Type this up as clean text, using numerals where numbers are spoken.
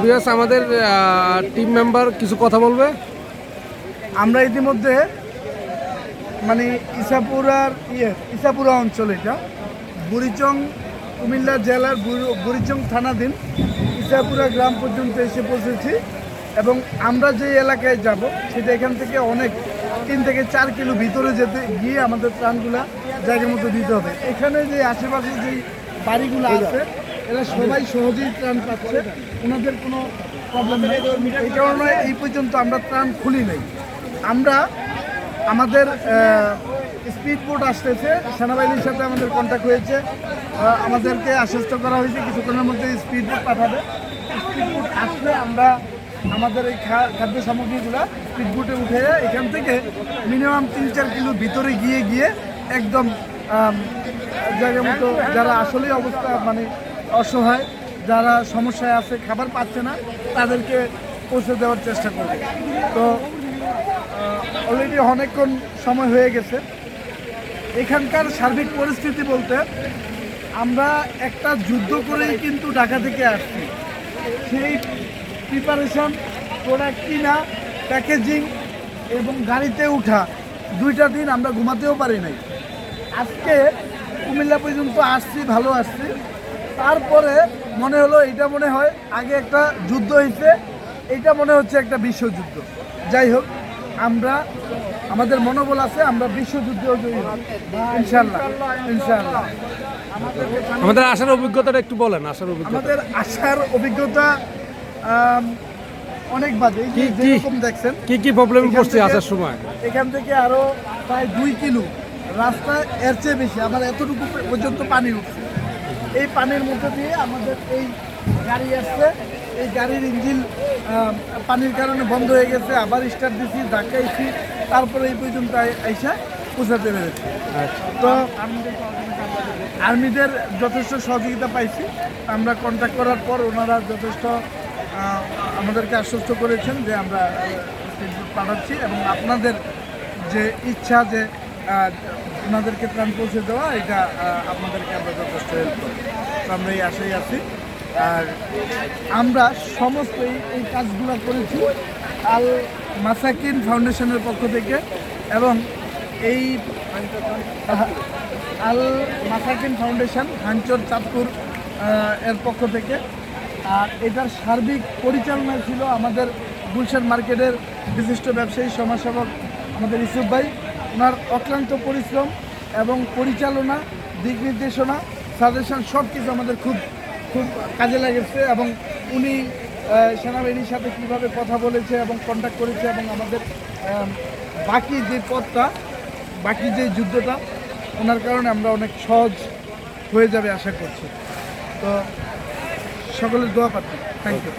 বিয়াস আমাদের team member কিছু কথা বলবে। আমরা ইতিমধ্যে মানে ইসাপুরা অঞ্চল, এটা বুড়িচং কুমিল্লা জেলার বুড়িচং থানাধীন ইসাপুরা গ্রাম পর্যন্ত এসে পৌঁছেছি এবং আমরা যে এলাকায় যাব সেটা এখান থেকে অনেক 3 থেকে 4 কিলো ভিতরে যেতে গিয়ে আমাদের ত্রাণগুলা জায়গা মতো দিতে হবে। এখানে যে আশেপাশে যে বাড়িগুলো আছে এরা সবাই সহজেই ত্রাণ পাচ্ছে, ওনাদের কোনো প্রবলেম নেই। এই কারণে এই পর্যন্ত আমরা ত্রাণ খুলি নাই। আমরা আমাদের স্পিড বোট আসতেছে, সেনাবাহিনীর সাথে আমাদের কন্ট্যাক্ট হয়েছে, আমাদেরকে আশ্বস্ত করা হয়েছে কিছুক্ষণের মধ্যে স্পিড বোট পাঠাবে। স্পিড বোট আসলে আমরা আমাদের এই খাদ্য সামগ্রীগুলো স্পিড বোটে উঠে এখান থেকে মিনিমাম 3-4 কিলো ভিতরে গিয়ে একদম জায়গার মতো যারা আসলেই অবস্থা মানে অসহায়, যারা সমস্যায় আছে, খাবার পাচ্ছে না, তাদেরকে পৌঁছে দেওয়ার চেষ্টা করব। তো অলরেডি অনেকক্ষণ সময় হয়ে গেছে। এখানকার সার্বিক পরিস্থিতি বলতে আমরা একটা যুদ্ধ করেই কিন্তু ঢাকা থেকে আসছি। সেই প্রিপারেশন, প্রোডাক্ট কিনা, প্যাকেজিং এবং গাড়িতে উঠা 2টা দিন আমরা ঘুমাতেও পারি নাই। আজকে কুমিল্লা পর্যন্ত আসছি, ভালো আসছি, তারপরে মনে হলো এটা মনে হয় আগে একটা যুদ্ধ হয়েছে, এটা মনে হচ্ছে একটা বিশ্বযুদ্ধ। যাই হোক, আমরা আমাদের মনোবল আছে, আমরা বিশ্বযুদ্ধেও জয়ী হব ইনশাআল্লাহ। আমাদের আসার অভিজ্ঞতাটা একটু বলেন। আমাদের আসার অভিজ্ঞতা অনেক বাজে। যেরকম দেখছেন কি প্রবলেম পড়ছে আসার সময়। এখান থেকে আরো প্রায় 2 কিলো রাস্তা, এর চেয়ে বেশি, আমার এতটুকু পর্যন্ত পানি উঠছে। এই পানির মধ্যে দিয়ে আমাদের এই গাড়ি আসছে, এই গাড়ির ইঞ্জিন পানির কারণে বন্ধ হয়ে গেছে, আবার স্টার্ট দিছি, ধাক্কাইছি, তারপরে এই পর্যন্ত আইসা পৌঁছাতে পেরেছি। তো আর্মিদের যথেষ্ট সহযোগিতা পাইছি। আমরা কন্ট্যাক্ট করার পর ওনারা যথেষ্ট আমাদেরকে আশ্বস্ত করেছেন যে আমরা পাঠাচ্ছি এবং আপনাদের যে ইচ্ছা যে ওনাদেরকে ত্রাণ পৌঁছে দেওয়া, এটা আপনাদেরকে আমরা যথেষ্ট হেল্প করি। তো আমরা এই আশায় আছি। আর আমরা সমস্ত এই কাজগুলো করেছি আল মাসাকিন ফাউন্ডেশনের পক্ষ থেকে এবং এই আল মাসাকিন ফাউন্ডেশন হাঞ্চর চাঁদপুর এর পক্ষ থেকে। আর এটার সার্বিক পরিচালনায় ছিল আমাদের গুলশান মার্কেটের বিশিষ্ট ব্যবসায়ী সমাজসেবক আমাদের ইউসুফ ভাই। ওনার অক্লান্ত পরিশ্রম এবং পরিচালনা, দিক নির্দেশনা, সাজেশন সব কিছু আমাদের খুব কাজে লেগেছে এবং উনি সেনাবাহিনীর সাথে কীভাবে কথা বলেছে এবং কন্ট্যাক্ট করেছে এবং আমাদের বাকি যে পথটা, বাকি যে যুদ্ধটা, ওনার কারণে আমরা অনেক সহজ হয়ে যাবে আশা করছি। তো সকলের দোয়া পাচ্ছি। Thank you.